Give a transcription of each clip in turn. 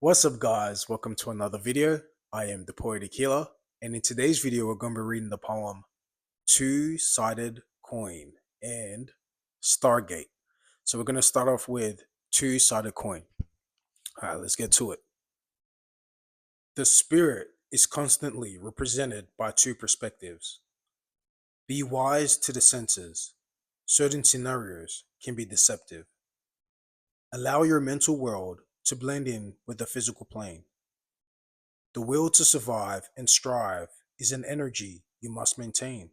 What's up guys, welcome to another video. I am the Poetic Healer, and in today's video we're going to be reading the poem Two-Sided Coin and Stargate. So we're going to start off with Two-Sided Coin. Alright, let's get to it. The spirit is constantly represented by two perspectives. Be wise to the senses. Certain scenarios can be deceptive. Allow your mental world to blend in with the physical plane. The will to survive and strive is an energy you must maintain.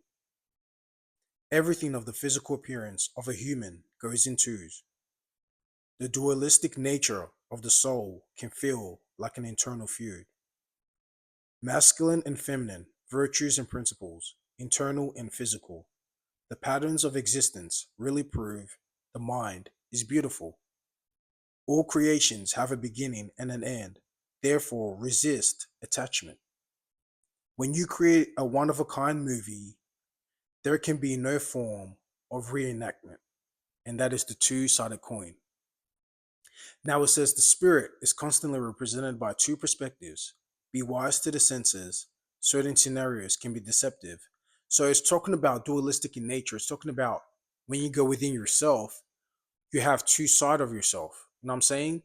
Everything of the physical appearance of a human goes in twos. The dualistic nature of the soul can feel like an internal feud. Masculine and feminine, virtues and principles, internal and physical. The patterns of existence really prove the mind is beautiful. All creations have a beginning and an end, therefore resist attachment. When you create a one-of-a-kind movie, there can be no form of reenactment, and that is the two-sided coin. Now it says the spirit is constantly represented by two perspectives. Be wise to the senses. Certain scenarios can be deceptive. So it's talking about dualistic in nature. It's talking about when you go within yourself, you have two sides of yourself. You know what I'm saying?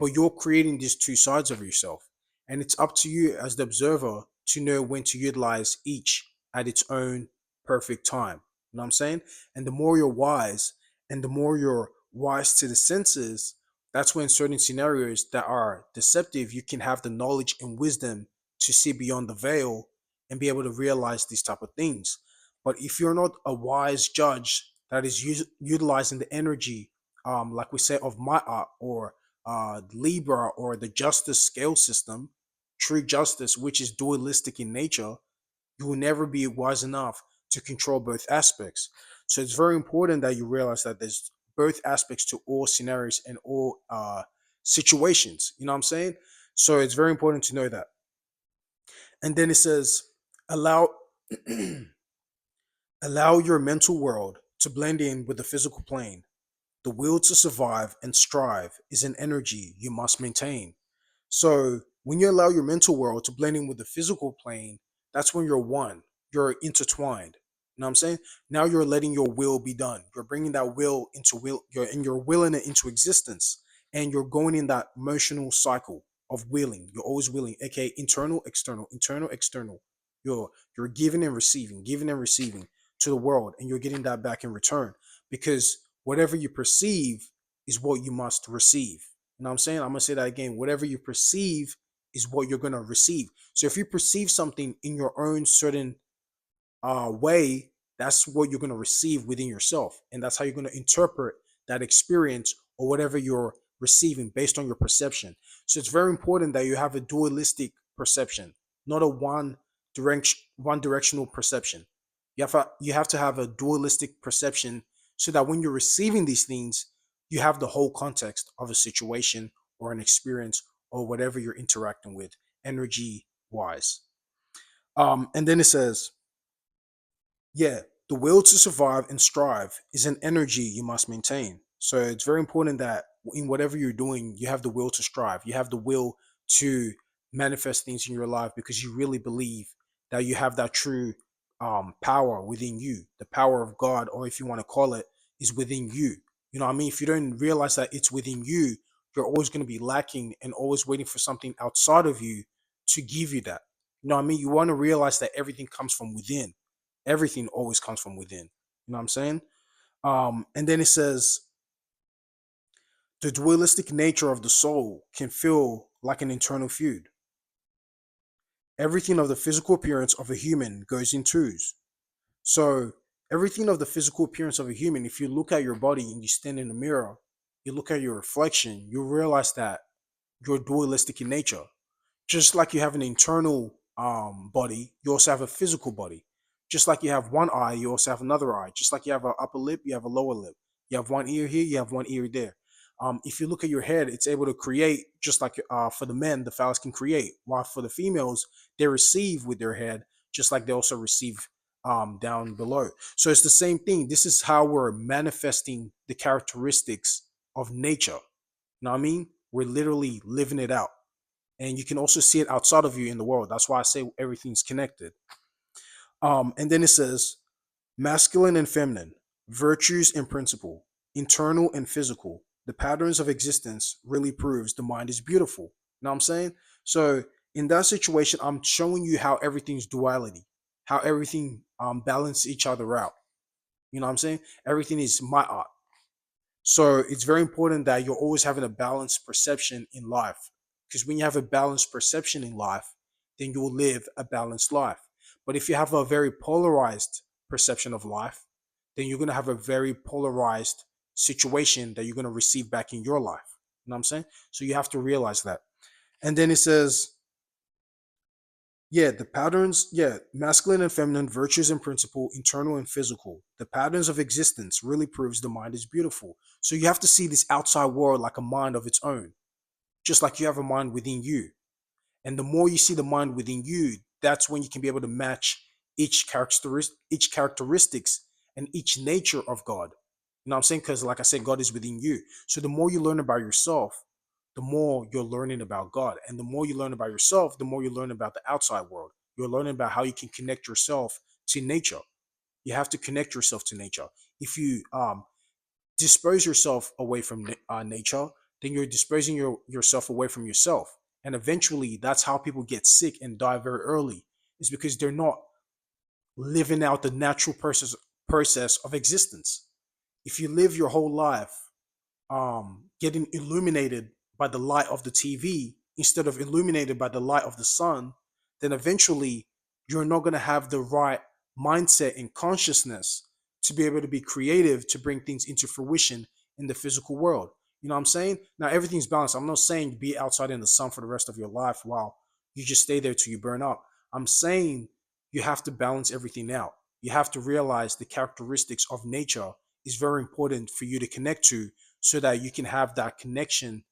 But you're creating these two sides of yourself. And it's up to you as the observer to know when to utilize each at its own perfect time. You know what I'm saying? And the more you're wise and the more you're wise to the senses, that's when certain scenarios that are deceptive, you can have the knowledge and wisdom to see beyond the veil and be able to realize these type of things. But if you're not a wise judge that is utilizing the energy, like we say, of Ma'at or Libra or the justice scale system, true justice, which is dualistic in nature, you will never be wise enough to control both aspects. So it's very important that you realize that there's both aspects to all scenarios and all situations. You know what I'm saying? So it's very important to know that. And then it says, allow allow your mental world to blend in with the physical plane. The will to survive and strive is an energy you must maintain. So when you allow your mental world to blend in with the physical plane, that's when you're one. You're intertwined. You know what I'm saying? Now you're letting your will be done. You're bringing that will into will. You're willing it into existence, and you're going in that emotional cycle of willing. You're always willing, aka internal, external, internal, external. You're giving and receiving to the world, and you're getting that back in return because whatever you perceive is what you must receive. You know what I'm saying? I'm gonna say that again. Whatever you perceive is what you're gonna receive. So if you perceive something in your own certain way, that's what you're gonna receive within yourself, and that's how you're gonna interpret that experience or whatever you're receiving based on your perception. So it's very important that you have a dualistic perception, not a one directional perception. You have to have a dualistic perception so that when you're receiving these things, you have the whole context of a situation or an experience or whatever you're interacting with energy wise. And then it says, yeah, the will to survive and strive is an energy you must maintain. So it's very important that in whatever you're doing, you have the will to strive. You have the will to manifest things in your life because you really believe that you have that true power within you. The power of God, or if you want to call it, is within you. You know what I mean? If you don't realize that it's within you, you're always going to be lacking and always waiting for something outside of you to give you that. You know what I mean? You want to realize that everything comes from within. Everything always comes from within. You know what I'm saying? And then it says, the dualistic nature of the soul can feel like an internal feud. Everything of the physical appearance of a human goes in twos. So, everything of the physical appearance of a human, if you look at your body and you stand in the mirror, you look at your reflection, you realize that you're dualistic in nature. Just like you have an internal body, you also have a physical body. Just like you have one eye, you also have another eye. Just like you have an upper lip, you have a lower lip. You have one ear here, you have one ear there. If you look at your head, it's able to create, just like for the men, the phallus can create, while for the females, they receive with their head, just like they also receive down below. So it's the same thing. This is how we're manifesting the characteristics of nature. You know what I mean? We're literally living it out. and you can also see it outside of you in the world. That's why I say everything's connected. And then it says masculine and feminine, virtues and principle, internal and physical. The patterns of existence really proves the mind is beautiful. You know what I'm saying? So in that situation, I'm showing you how everything's duality, how everything balance each other out. You know what I'm saying? Everything is my art. So it's very important that you're always having a balanced perception in life. Because when you have a balanced perception in life, then you will live a balanced life. But if you have a very polarized perception of life, then you're going to have a very polarized situation that you're going to receive back in your life. You know what I'm saying? So you have to realize that. And then it says, yeah, the patterns, yeah, masculine and feminine, virtues and principle, internal and physical. The patterns of existence really proves the mind is beautiful. So you have to see this outside world like a mind of its own, just like you have a mind within you. And the more you see the mind within you, that's when you can be able to match each characteristics and each nature of God. You know what I'm saying? Because like I said, God is within you. So the more you learn about yourself, the more you're learning about God. And the more you learn about yourself, the more you learn about the outside world. You're learning about how you can connect yourself to nature. You have to connect yourself to nature. If you dispose yourself away from nature, then you're disposing yourself away from yourself. And eventually, that's how people get sick and die very early, is because they're not living out the natural process of existence. If you live your whole life getting illuminated by the light of the TV instead of illuminated by the light of the sun, then eventually you're not going to have the right mindset and consciousness to be able to be creative to bring things into fruition in the physical world. You know what I'm saying? Now everything's balanced. I'm not saying be outside in the sun for the rest of your life while you just stay there till you burn up. I'm saying you have to balance everything out. You have to realize the characteristics of nature is very important for you to connect to so that you can have that connection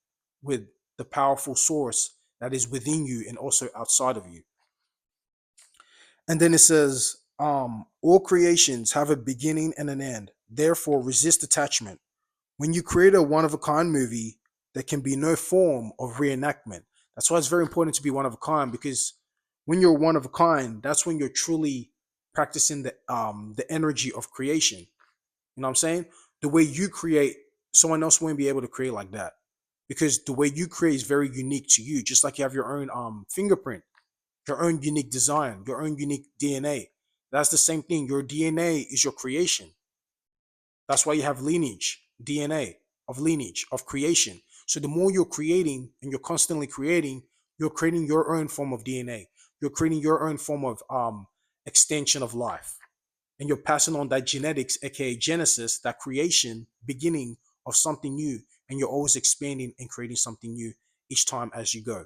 with the powerful source that is within you and also outside of you. And then it says, all creations have a beginning and an end. Therefore, resist attachment. When you create a one of a kind movie, there can be no form of reenactment. That's why it's very important to be one of a kind, because when you're one of a kind, that's when you're truly practicing the energy of creation. You know what I'm saying? The way you create, someone else won't be able to create like that, because the way you create is very unique to you. Just like you have your own fingerprint, your own unique design, your own unique DNA. That's the same thing. Your DNA is your creation. That's why you have lineage, DNA of lineage, of creation. So the more you're creating and you're constantly creating, you're creating your own form of DNA. You're creating your own form of extension of life. And you're passing on that genetics, aka Genesis, that creation, beginning of something new. And you're always expanding and creating something new each time as you go.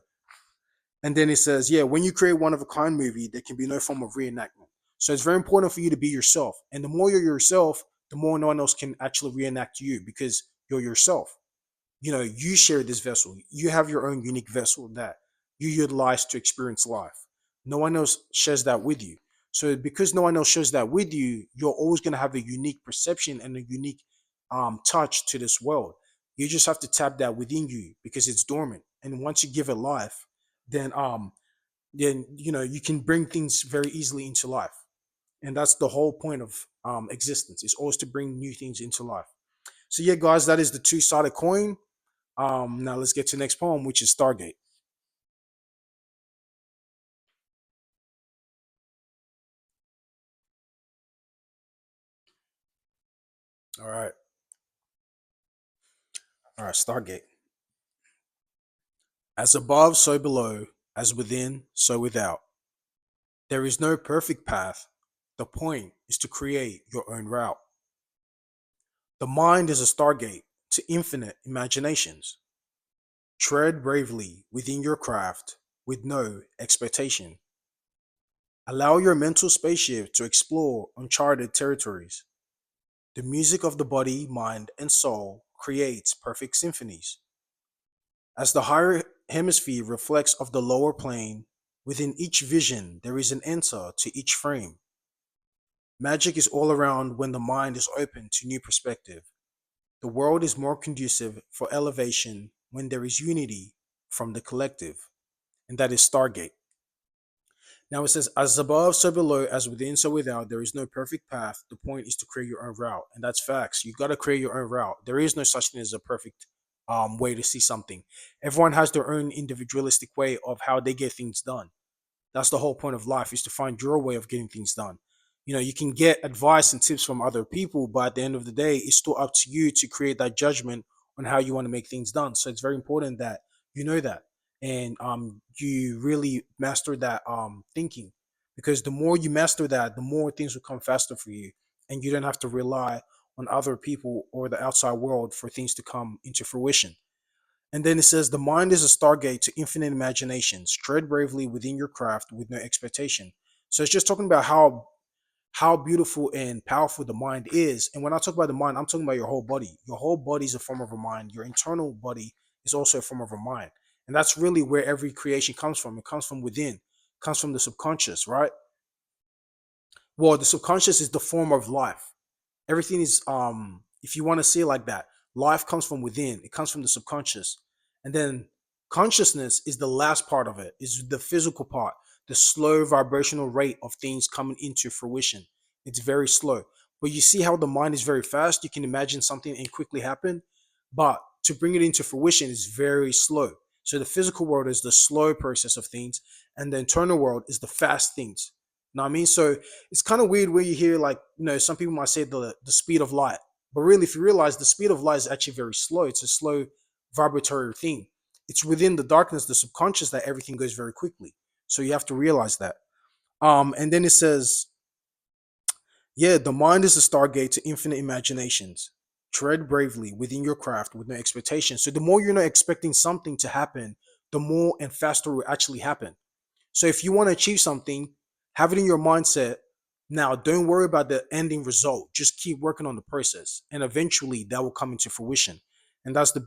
And then it says, yeah, when you create one of a kind movie, there can be no form of reenactment. So it's very important for you to be yourself. And the more you're yourself, the more no one else can actually reenact you, because you're yourself. You know, you share this vessel. You have your own unique vessel that you utilize to experience life. No one else shares that with you. So because no one else shares that with you, you're always going to have a unique perception and a unique touch to this world. You just have to tap that within you because it's dormant. And once you give it life, then you know you can bring things very easily into life. And that's the whole point of existence, is always to bring new things into life. So yeah, guys, that is the two-sided coin. Now let's get to the next poem, which is Stargate. All right. All right, Stargate. As above, so below, as within, so without. There is no perfect path. The point is to create your own route. The mind is a stargate to infinite imaginations. Tread bravely within your craft with no expectation. Allow your mental spaceship to explore uncharted territories. The music of the body, mind, and soul creates perfect symphonies. As the higher hemisphere reflects of the lower plane, within each vision there is an answer to each frame. Magic is all around when the mind is open to new perspective. The world is more conducive for elevation when there is unity from the collective. and that is Stargate. Now it says, as above, so below, as within, so without. There is no perfect path. The point is to create your own route. And that's facts. You got to create your own route. There is no such thing as a perfect way to see something. Everyone has their own individualistic way of how they get things done. That's the whole point of life, is to find your way of getting things done. You can get advice and tips from other people, but at the end of the day, it's still up to you to create that judgment on how you want to make things done. So it's very important that you know that, and you really master that thinking, because the more you master that, the more things will come faster for you, and you don't have to rely on other people or the outside world for things to come into fruition. And then it says, the mind is a stargate to infinite imaginations. Tread bravely within your craft with no expectation. So it's just talking about how beautiful and powerful the mind is. And when I talk about the mind, I'm talking about your whole body. Your whole body is a form of a mind. Your internal body is also a form of a mind. And that's really where every creation comes from. It comes from within, it comes from the subconscious, right? Well, the subconscious is the form of life. Everything is, if you want to see it like that, life comes from within, it comes from the subconscious. And then consciousness is the last part of it, is the physical part, the slow vibrational rate of things coming into fruition. It's very slow, but you see how the mind is very fast. You can imagine something and quickly happen, but to bring it into fruition is very slow. So the physical world is the slow process of things, and the internal world is the fast things. You know what I mean? So it's kind of weird where you hear, like, some people might say the speed of light, but really, if you realize, the speed of light is actually very slow. It's a slow vibratory thing. It's within the darkness, the subconscious, that everything goes very quickly. So you have to realize that. And then it says, yeah, the mind is a stargate to infinite imaginations. Tread bravely within your craft with no expectation. So the more you're not expecting something to happen, the more and faster it will actually happen. So if you want to achieve something, have it in your mindset. Now, don't worry about the ending result. Just keep working on the process, and eventually that will come into fruition. And that's the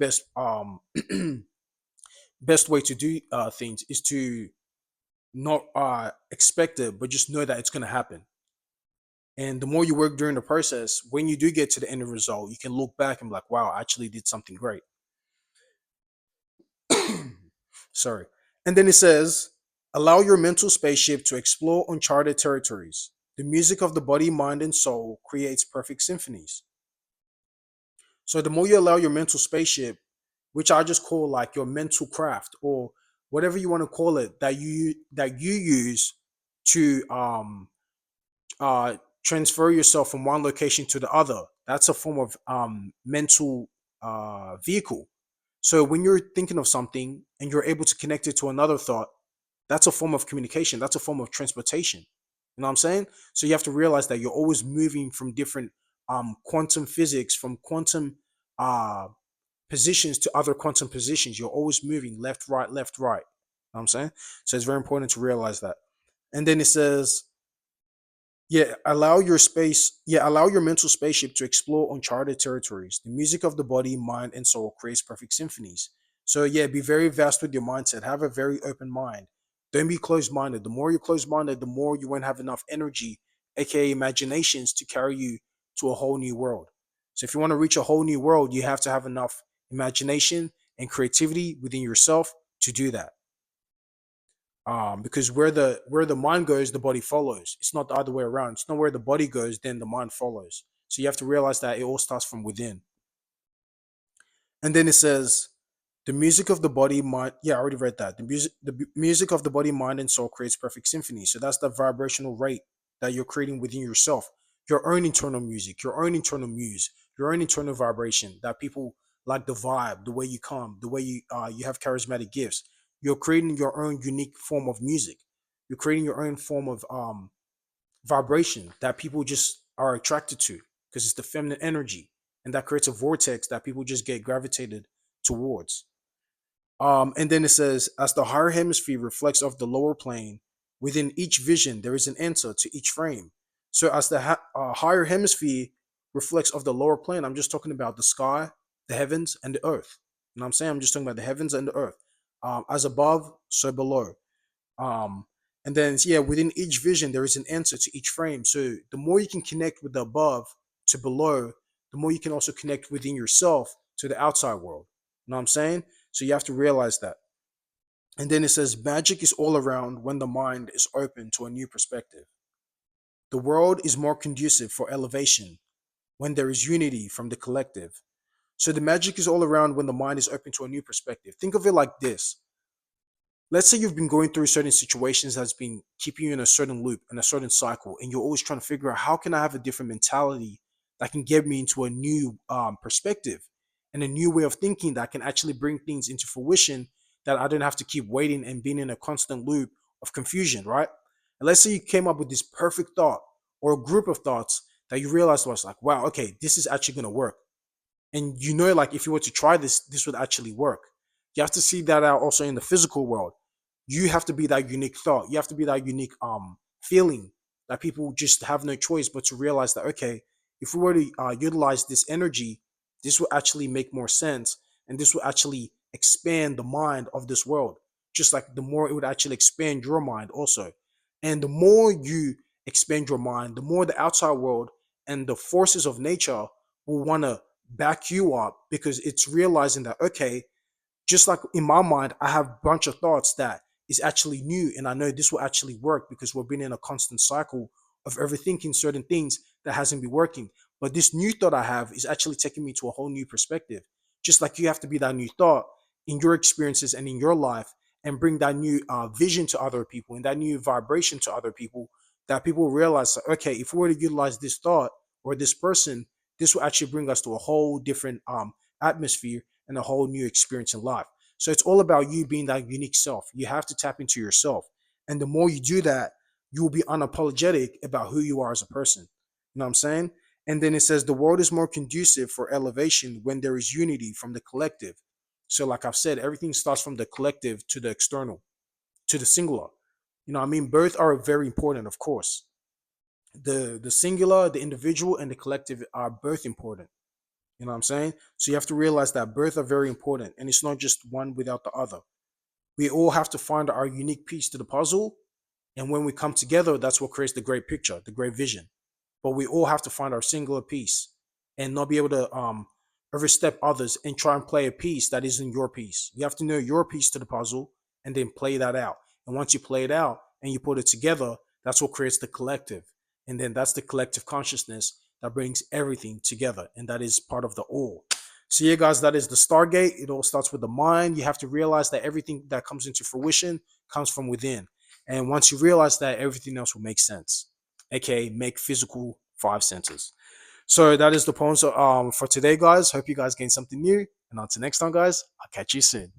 best way to do things, is to not expect it, but just know that it's going to happen. And the more you work during the process, when you do get to the end result, you can look back and be like, "Wow, I actually did something great." Sorry. And then it says, allow your mental spaceship to explore uncharted territories. The music of the body, mind, and soul creates perfect symphonies. So the more you allow your mental spaceship, which I just call like your mental craft, or whatever you want to call it, that you use to transfer yourself from one location to the other. That's a form of mental vehicle. So when you're thinking of something and you're able to connect it to another thought, that's a form of communication. That's a form of transportation. You know what I'm saying? So you have to realize that you're always moving from different quantum physics, from quantum uh, positions to other quantum positions. You're always moving left, right, left, right. You know what I'm saying? So it's very important to realize that. And then it says, allow your mental spaceship to explore uncharted territories. The music of the body, mind, and soul creates perfect symphonies. So yeah, be very vast with your mindset. Have a very open mind. Don't be closed-minded. The more you're closed-minded, the more you won't have enough energy, aka imaginations, to carry you to a whole new world. So if you want to reach a whole new world, you have to have enough imagination and creativity within yourself to do that. Because where the mind goes, the body follows. It's not the other way around. It's not where the body goes, then the mind follows. So you have to realize that it all starts from within. And then it says, the music of the body, mind. Yeah, I already read that. The music of the body, mind, and soul creates perfect symphony. So that's the vibrational rate that you're creating within yourself. Your own internal music, your own internal muse, your own internal vibration. That people like the vibe, the way you come, the way you have charismatic gifts. You're creating your own unique form of music. You're creating your own form of vibration that people just are attracted to, because it's the feminine energy, and that creates a vortex that people just get gravitated towards. And then it says, as the higher hemisphere reflects off the lower plane, within each vision, there is an answer to each frame. So, as the higher hemisphere reflects off the lower plane, I'm just talking about the sky, the heavens, and the earth. You know what I'm saying? I'm just talking about the heavens and the earth. As above, so below. Um, and then, yeah, within each vision, there is an answer to each frame. So, the more you can connect with the above to below, the more you can also connect within yourself to the outside world. You know what I'm saying? So you have to realize that. And then it says, magic is all around when the mind is open to a new perspective. The world is more conducive for elevation when there is unity from the collective. So the magic is all around when the mind is open to a new perspective. Think of it like this. Let's say you've been going through certain situations that's been keeping you in a certain loop and a certain cycle, and you're always trying to figure out how can I have a different mentality that can get me into a new perspective and a new way of thinking that can actually bring things into fruition, that I don't have to keep waiting and being in a constant loop of confusion, right? And let's say you came up with this perfect thought or a group of thoughts that you realized was like, wow, okay, this is actually going to work. And you know, like if you were to try this, this would actually work. You have to see that out also in the physical world. You have to be that unique thought. You have to be that unique feeling that people just have no choice but to realize that, okay, if we were to utilize this energy, this will actually make more sense, and this will actually expand the mind of this world. Just like the more it would actually expand your mind also, and the more you expand your mind, the more the outside world and the forces of nature will want to back you up, because it's realizing that, okay, just like in my mind, I have a bunch of thoughts that is actually new, and I know this will actually work because we've been in a constant cycle of overthinking certain things that hasn't been working. But this new thought I have is actually taking me to a whole new perspective. Just like you have to be that new thought in your experiences and in your life, and bring that new vision to other people and that new vibration to other people, that people realize that, okay, if we were to utilize this thought or this person, this will actually bring us to a whole different atmosphere and a whole new experience in life. So it's all about you being that unique self. You have to tap into yourself. And the more you do that, you will be unapologetic about who you are as a person. You know what I'm saying? And then it says the world is more conducive for elevation when there is unity from the collective. So, like I've said, everything starts from the collective to the external, to the singular. You know what I mean? Both are very important, of course. The singular, the individual, and the collective are both important. You know what I'm saying? So you have to realize that both are very important, and it's not just one without the other. We all have to find our unique piece to the puzzle, and when we come together, that's what creates the great picture, the great vision. But we all have to find our singular piece and not be able to overstep others and try and play a piece that isn't your piece. You have to know your piece to the puzzle and then play that out. And once you play it out and you put it together, that's what creates the collective. And then that's the collective consciousness that brings everything together. And that is part of the all. So, yeah, guys, that is the Stargate. It all starts with the mind. You have to realize that everything that comes into fruition comes from within. And once you realize that, everything else will make sense, aka make physical five senses. So that is the poems for today, guys. Hope you guys gained something new. And until next time, guys, I'll catch you soon.